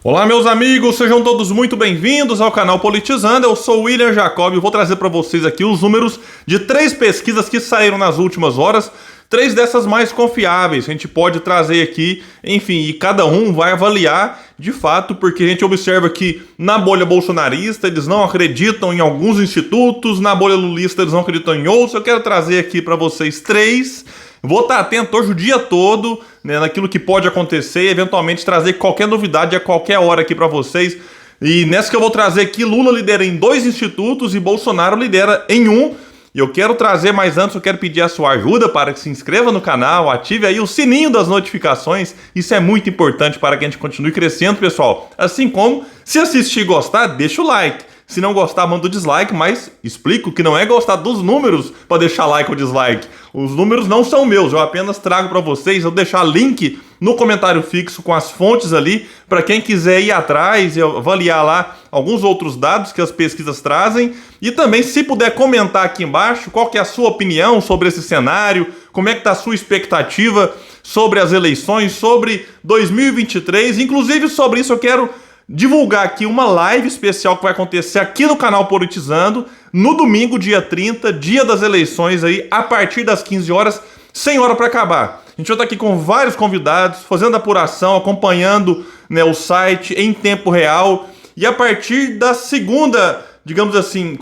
Olá, meus amigos, sejam todos muito bem-vindos ao canal Politizando. Eu sou o William Jacob e vou trazer para vocês aqui os números de 3 pesquisas que saíram nas últimas horas, 3 dessas mais confiáveis. A gente pode trazer aqui, enfim, e cada um vai avaliar de fato, porque a gente observa que na bolha bolsonarista eles não acreditam em alguns institutos, na bolha lulista eles não acreditam em outros. Eu quero trazer aqui para vocês 3. Vou estar atento hoje o dia todo, né, naquilo que pode acontecer e eventualmente trazer qualquer novidade a qualquer hora aqui para vocês. E nessa que eu vou trazer aqui, Lula lidera em 2 institutos e Bolsonaro lidera em 1. E eu quero trazer, mas antes eu quero pedir a sua ajuda para que se inscreva no canal, ative aí o sininho das notificações. Isso é muito importante para que a gente continue crescendo, pessoal. Assim como, se assistir e gostar, deixa o like. Se não gostar, manda o dislike, mas explico que não é gostar dos números para deixar like ou dislike. Os números não são meus, eu apenas trago para vocês. Eu vou deixar link no comentário fixo com as fontes ali, para quem quiser ir atrás e avaliar lá alguns outros dados que as pesquisas trazem. E também, se puder comentar aqui embaixo, qual que é a sua opinião sobre esse cenário, como é que está a sua expectativa sobre as eleições, sobre 2023. Inclusive, sobre isso eu quero divulgar aqui uma live especial que vai acontecer aqui no canal Politizando, no domingo, dia 30, dia das eleições aí, a partir das 15 horas, sem hora para acabar. A gente vai estar aqui com vários convidados, fazendo apuração, acompanhando, né, o site em tempo real, e a partir da segunda, digamos assim,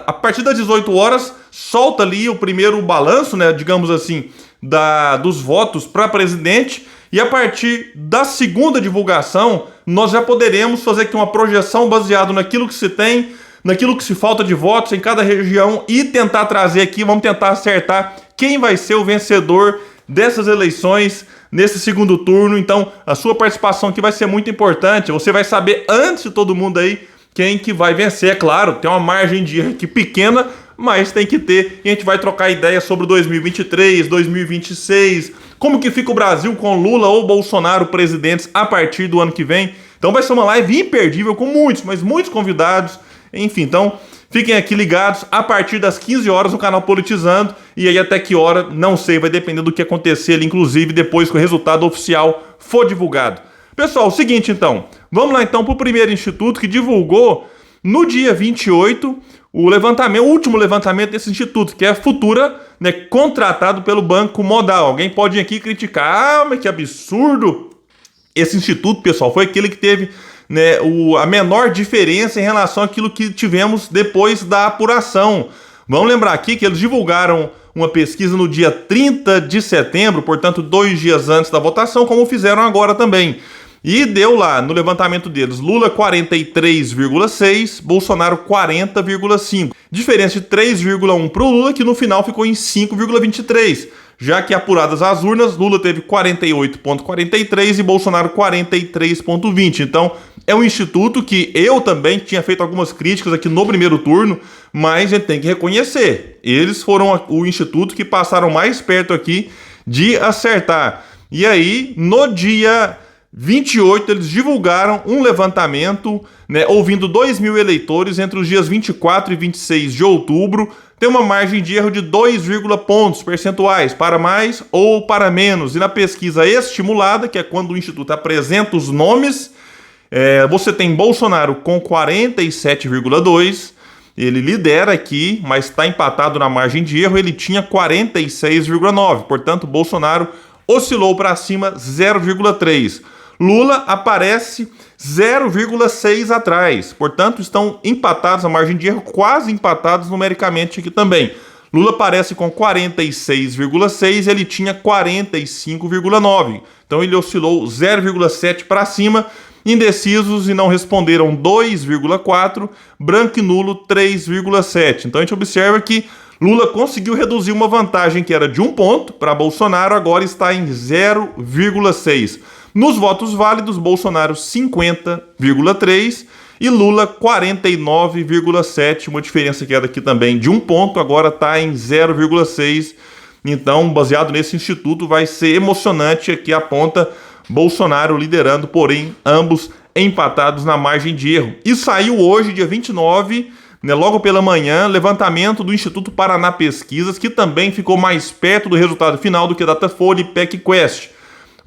a partir das 18 horas, solta ali o primeiro balanço, né, digamos assim, dos votos para presidente. E a partir da segunda divulgação, nós já poderemos fazer aqui uma projeção baseada naquilo que se tem, naquilo que se falta de votos em cada região e tentar trazer aqui, vamos tentar acertar quem vai ser o vencedor dessas eleições nesse segundo turno. Então, a sua participação aqui vai ser muito importante. Você vai saber antes de todo mundo aí quem que vai vencer. É claro, tem uma margem de erro aqui pequena, mas tem que ter. E a gente vai trocar ideias sobre 2023, 2026, como que fica o Brasil com Lula ou Bolsonaro presidentes a partir do ano que vem. Então vai ser uma live imperdível com muitos, mas muitos convidados. Enfim, então fiquem aqui ligados a partir das 15 horas no canal Politizando. E aí até que hora, não sei, vai depender do que acontecer ali, inclusive depois que o resultado oficial for divulgado. Pessoal, o seguinte então, vamos lá então para o primeiro instituto que divulgou no dia 28 o último levantamento desse instituto, que é a Futura, né, contratado pelo Banco Modal. Alguém pode vir aqui criticar, mas que absurdo! Esse instituto, pessoal, foi aquele que teve, né, a menor diferença em relação àquilo que tivemos depois da apuração. Vamos lembrar aqui que eles divulgaram uma pesquisa no dia 30 de setembro, portanto 2 dias antes da votação, como fizeram agora também. E deu lá, no levantamento deles, Lula 43,6, Bolsonaro 40,5. Diferença de 3,1 para o Lula, que no final ficou em 5,23. Já que apuradas as urnas, Lula teve 48,43 e Bolsonaro 43,20. Então, é um instituto que eu também tinha feito algumas críticas aqui no primeiro turno, mas a gente tem que reconhecer. Eles foram o instituto que passaram mais perto aqui de acertar. E aí, no dia 28, eles divulgaram um levantamento, né, ouvindo 2.000 eleitores entre os dias 24 e 26 de outubro. Tem uma margem de erro de 2, pontos percentuais, para mais ou para menos. E na pesquisa estimulada, que é quando o Instituto apresenta os nomes, você tem Bolsonaro com 47,2, ele lidera aqui, mas está empatado na margem de erro, ele tinha 46,9, portanto Bolsonaro oscilou para cima 0,3. Lula aparece 0,6 atrás, portanto estão empatados, a margem de erro quase empatados numericamente aqui também. Lula aparece com 46,6, ele tinha 45,9, então ele oscilou 0,7 para cima. Indecisos e não responderam 2,4, branco e nulo 3,7. Então a gente observa que Lula conseguiu reduzir uma vantagem que era de 1 ponto para Bolsonaro, agora está em 0,6. Nos votos válidos, Bolsonaro 50,3 e Lula 49,7. Uma diferença que era aqui também de 1 ponto, agora está em 0,6. Então, baseado nesse instituto, vai ser emocionante. Aqui aponta Bolsonaro liderando, porém ambos empatados na margem de erro. E saiu hoje, dia 29, né, logo pela manhã, levantamento do Instituto Paraná Pesquisas, que também ficou mais perto do resultado final do que Datafolha e PecQuest.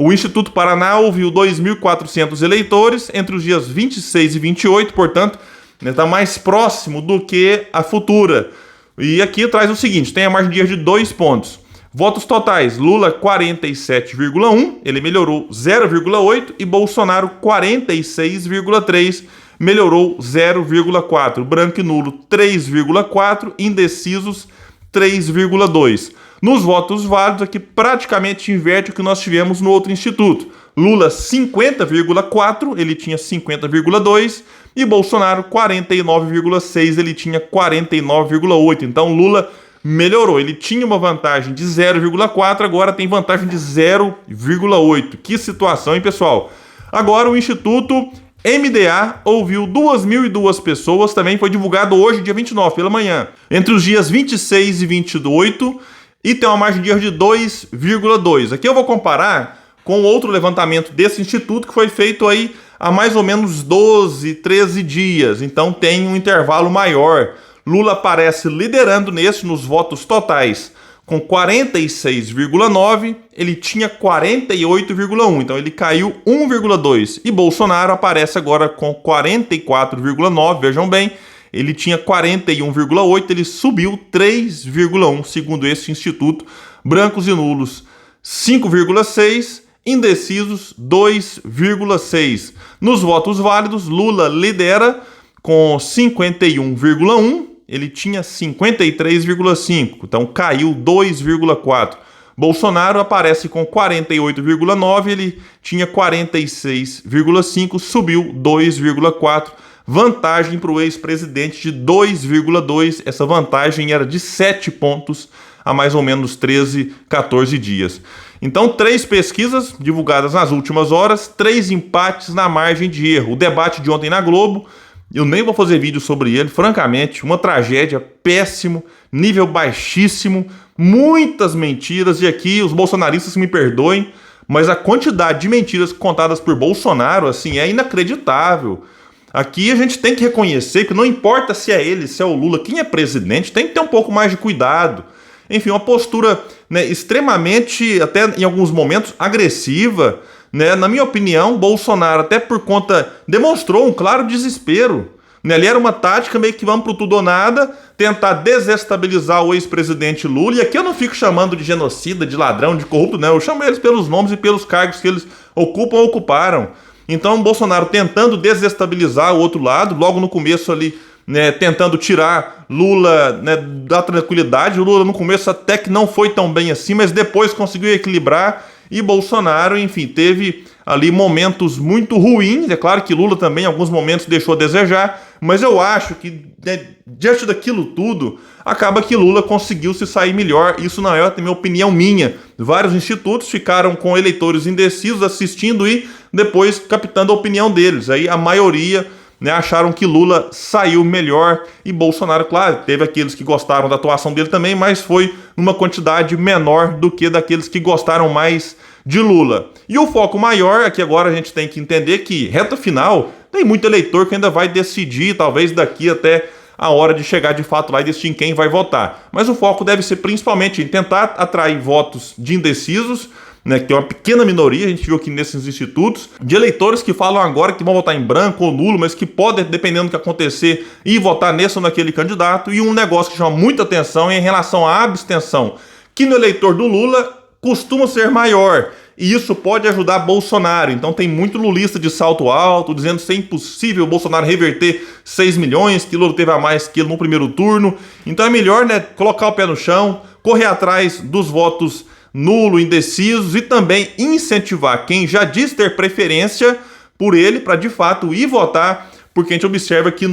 O Instituto Paraná ouviu 2.400 eleitores entre os dias 26 e 28, portanto, está mais próximo do que a futura. E aqui traz o seguinte, tem a margem de erro de 2 pontos. Votos totais, Lula 47,1, ele melhorou 0,8 e Bolsonaro 46,3, melhorou 0,4. Branco e nulo 3,4, indecisos 3,2. Nos votos válidos aqui praticamente inverte o que nós tivemos no outro instituto. Lula 50,4, ele tinha 50,2 e Bolsonaro 49,6, ele tinha 49,8. Então Lula melhorou, ele tinha uma vantagem de 0,4, agora tem vantagem de 0,8. Que situação, hein, pessoal? Agora o Instituto MDA ouviu 2.002 pessoas, também foi divulgado hoje, dia 29, pela manhã, entre os dias 26 e 28, e tem uma margem de erro de 2,2. Aqui eu vou comparar com outro levantamento desse instituto que foi feito aí há mais ou menos 12, 13 dias, então tem um intervalo maior. Lula aparece liderando nos votos totais, com 46,9, ele tinha 48,1, então ele caiu 1,2. E Bolsonaro aparece agora com 44,9, vejam bem, ele tinha 41,8, ele subiu 3,1, segundo esse instituto. Brancos e nulos 5,6, indecisos 2,6. Nos votos válidos, Lula lidera com 51,1, ele tinha 53,5, então caiu 2,4. Bolsonaro aparece com 48,9, ele tinha 46,5, subiu 2,4. Vantagem para o ex-presidente de 2,2, essa vantagem era de 7 pontos há mais ou menos 13, 14 dias. Então, 3 pesquisas divulgadas nas últimas horas, 3 empates na margem de erro. O debate de ontem na Globo, eu nem vou fazer vídeo sobre ele, francamente, uma tragédia, péssimo, nível baixíssimo, muitas mentiras, e aqui os bolsonaristas me perdoem, mas a quantidade de mentiras contadas por Bolsonaro, assim, é inacreditável. Aqui a gente tem que reconhecer que não importa se é ele, se é o Lula, quem é presidente tem que ter um pouco mais de cuidado. Enfim, uma postura, né, extremamente, até em alguns momentos, agressiva, né? Na minha opinião, Bolsonaro, até por conta, demonstrou um claro desespero. Né? Ali era uma tática meio que vamos pro tudo ou nada, tentar desestabilizar o ex-presidente Lula. E aqui eu não fico chamando de genocida, de ladrão, de corrupto, né? Eu chamo eles pelos nomes e pelos cargos que eles ocupam ou ocuparam. Então, Bolsonaro tentando desestabilizar o outro lado, logo no começo ali, né, tentando tirar Lula, né, da tranquilidade. O Lula no começo até que não foi tão bem assim, mas depois conseguiu equilibrar. E Bolsonaro, enfim, teve ali momentos muito ruins. É claro que Lula também em alguns momentos deixou a desejar, mas eu acho que, né, diante daquilo tudo, acaba que Lula conseguiu se sair melhor. Isso não é também opinião minha. Vários institutos ficaram com eleitores indecisos assistindo e depois captando a opinião deles. Aí a maioria, né, acharam que Lula saiu melhor e Bolsonaro, claro, teve aqueles que gostaram da atuação dele também, mas foi numa quantidade menor do que daqueles que gostaram mais de Lula. E o foco maior é que agora a gente tem que entender que, reta final, tem muito eleitor que ainda vai decidir, talvez daqui até a hora de chegar de fato lá e decidir em quem vai votar. Mas o foco deve ser principalmente em tentar atrair votos de indecisos, né, que tem uma pequena minoria, a gente viu aqui nesses institutos, de eleitores que falam agora que vão votar em branco ou nulo, mas que podem, dependendo do que acontecer, ir votar nesse ou naquele candidato. E um negócio que chama muita atenção é em relação à abstenção, que no eleitor do Lula costuma ser maior. E isso pode ajudar Bolsonaro. Então tem muito lulista de salto alto, dizendo que é impossível o Bolsonaro reverter 6 milhões, que Lula teve a mais que ele no primeiro turno. Então é melhor, né, colocar o pé no chão, correr atrás dos votos nulo, indecisos e também incentivar quem já diz ter preferência por ele para de fato ir votar, porque a gente observa que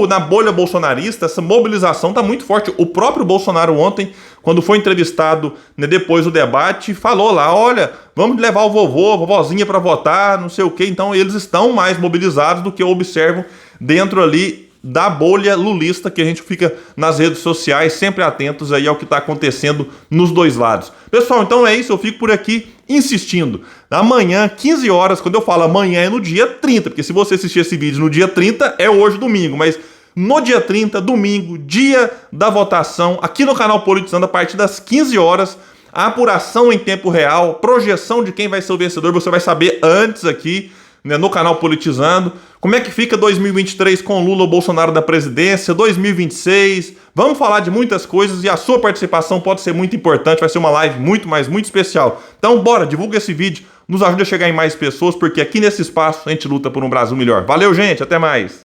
na bolha bolsonarista essa mobilização está muito forte. O próprio Bolsonaro ontem, quando foi entrevistado, né, depois do debate, falou lá, olha, vamos levar o vovô, a vovozinha para votar, não sei o quê. Então eles estão mais mobilizados do que eu observo dentro ali da bolha lulista, que a gente fica nas redes sociais, sempre atentos aí ao que está acontecendo nos dois lados. Pessoal, então é isso, eu fico por aqui insistindo. Amanhã, 15 horas, quando eu falo amanhã é no dia 30, porque se você assistir esse vídeo no dia 30, é hoje domingo, mas no dia 30, domingo, dia da votação, aqui no canal Politizando, a partir das 15 horas, a apuração em tempo real, projeção de quem vai ser o vencedor, você vai saber antes aqui, né, no canal Politizando. Como é que fica 2023 com Lula ou Bolsonaro da presidência, 2026, vamos falar de muitas coisas e a sua participação pode ser muito importante, vai ser uma live muito, mas muito especial. Então bora, divulga esse vídeo, nos ajude a chegar em mais pessoas, porque aqui nesse espaço a gente luta por um Brasil melhor. Valeu, gente, até mais!